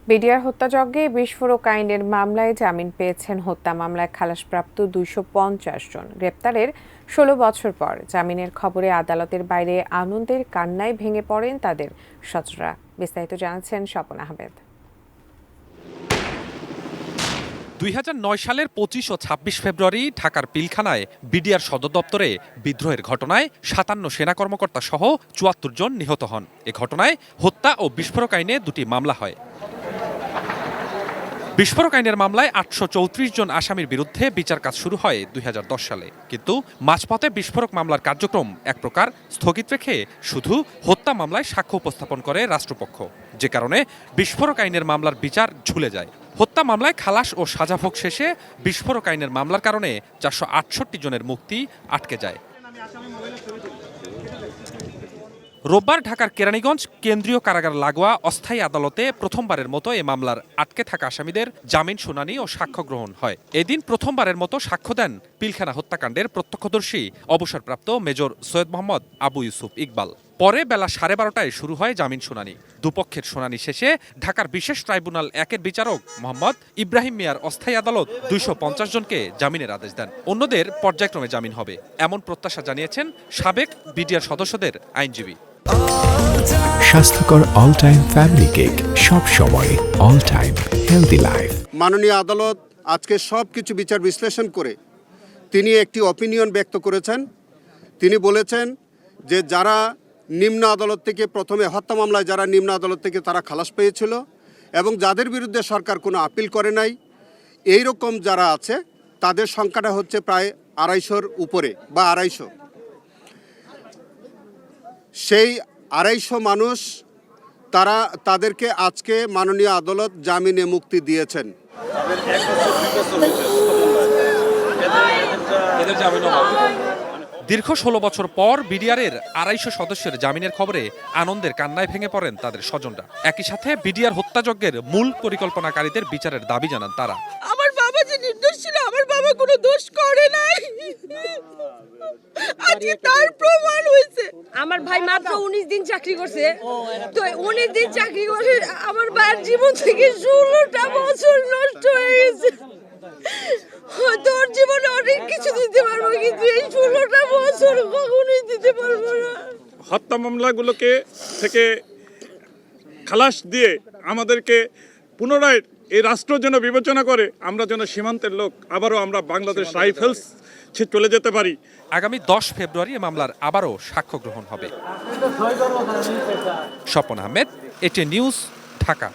BDR হত্যাযজ্ঞে বিস্ফোরক আইনের মামলায় জামিন পেয়েছেন হত্যা মামলায় খালাসপ্রাপ্ত ২৫০ জন। গ্রেপ্তারের ১৬ বছর পর জামিনের খবরে আদালতের বাইরে আনন্দের কান্নায় ভেঙে পড়েন তাদের স্বজনরা। বিস্তারিত জানাচ্ছেন স্বপন আহমেদ। ২০০৯ সালের ২৫ ও ২৬ ফেব্রুয়ারি ঢাকার পিলখানায় বিডিআর সদর দপ্তরে বিদ্রোহের ঘটনায় ৫৭ সেনা কর্মকর্তা সহ ৭৪ জন নিহত হন। এ ঘটনায় হত্যা ও বিস্ফোরক আইনে দুটি মামলা হয়। বিস্ফোরক আইনের মামলায় ৮৩৪ জন আসামির বিরুদ্ধে বিচার কাজ শুরু হয় ২০১০ সালে, কিন্তু মাঝপথে বিস্ফোরক মামলার কার্যক্রম এক প্রকার স্থগিত রেখে শুধু হত্যা মামলায় সাক্ষ্য উপস্থাপন করে রাষ্ট্রপক্ষ, যে কারণে বিস্ফোরক আইনের মামলার বিচার ঝুলে যায়। হত্যা মামলায় খালাস ও সাজাভোগ শেষে বিস্ফোরক আইনের মামলার কারণে ৪৬৮ জনের মুক্তি আটকে যায়। রোববার ঢাকার কেরানীগঞ্জ কেন্দ্রীয় কারাগার লাগোয়া অস্থায়ী আদালতে প্রথমবারের মতো এ মামলার আটকে থাকা আসামিদের জামিন শুনানি ও সাক্ষ্য গ্রহণ হয়। এদিন প্রথমবারের মতো সাক্ষ্য দেন পিলখানা হত্যাকাণ্ডের প্রত্যক্ষদর্শী অবসরপ্রাপ্ত মেজর সৈয়দ মোহাম্মদ আবু ইউসুফ ইকবাল। পরে বেলা 12:30টায় শুরু হয় জামিন শুনানি। দুপক্ষের শুনানি শেষে ঢাকার বিশেষ ট্রাইব্যুনাল ১-এর বিচারক মোহাম্মদ ইব্রাহিম মিয়ার অস্থায়ী আদালত ২৫০ জনকে জামিনের আদেশ দেন। অন্যদের পর্যায়ক্রমে জামিন হবে এমন প্রত্যাশা জানিয়েছেন সাবেক বিডিআর সদস্যদের আইনজীবী। স্বাস্থ্যকর অল টাইম ফ্যামিলি কেক, সব সময় অল টাইম হেলদি লাইফ। মাননীয় আদালত আজকে সব কিছু বিচার বিশ্লেষণ করে তিনি একটি অপিনিয়ন ব্যক্ত করেছেন। তিনি বলেছেন যে যারা নিম্ন আদালত থেকে প্রথমে হত্যা মামলায় যারা নিম্ন আদালত থেকে তারা খালাস পেয়েছিল এবং যাদের বিরুদ্ধে সরকার কোনো আপিল করে নাই, এই রকম যারা আছে তাদের সংখ্যাটা হচ্ছে প্রায় ২৫০-র উপরে বা ২৫০। সেই ২৫০ মানুষ তাদেরকে আজকে মাননীয় আদালত জামিনে মুক্তি দিয়েছেন। দীর্ঘ ১৬ বছর পর বিডিআরের ২৫০ সদস্যের জামিনের খবরে আনন্দের কান্নায় ভেঙে পড়েন তাদের স্বজনরা। একই সাথে বিডিআর হত্যাযজ্ঞের মূল পরিকল্পনাকারীদের বিচারের দাবি জানান তারা। আমার বাবা যে নির্দোষ ছিল, আমার বাবা কোনো দোষ করে নাই, আজকে তার প্রমাণ হয়েছে। আমার ভাই মাত্র ১৯ দিন চাকরি করছে, তো ১৯ দিন চাকরি করে আমার ভাইয়ের জীবন থেকে ১৬টা বছর নষ্ট হয়ে গেছে। তোর জীবনে অনেক কিছু দিতে পারবো, কিন্তু এই ১৬টা বছর কখনোই দিতে পারবো না। হত্যা মামলাগুলোকে থেকে খালাস দিয়ে আমাদেরকে পুনরায় এই রাষ্ট্র যেন বিবেচনা করে আমরা যেন সীমান্তের লোক আবারও আমরা বাংলাদেশ রাইফেলস চলে যেতে পারি। আগামী ১০ ফেব্রুয়ারি এ মামলার আবারও সাক্ষ্য গ্রহণ হবে। Swapan Ahmed, ATN news, Dhaka.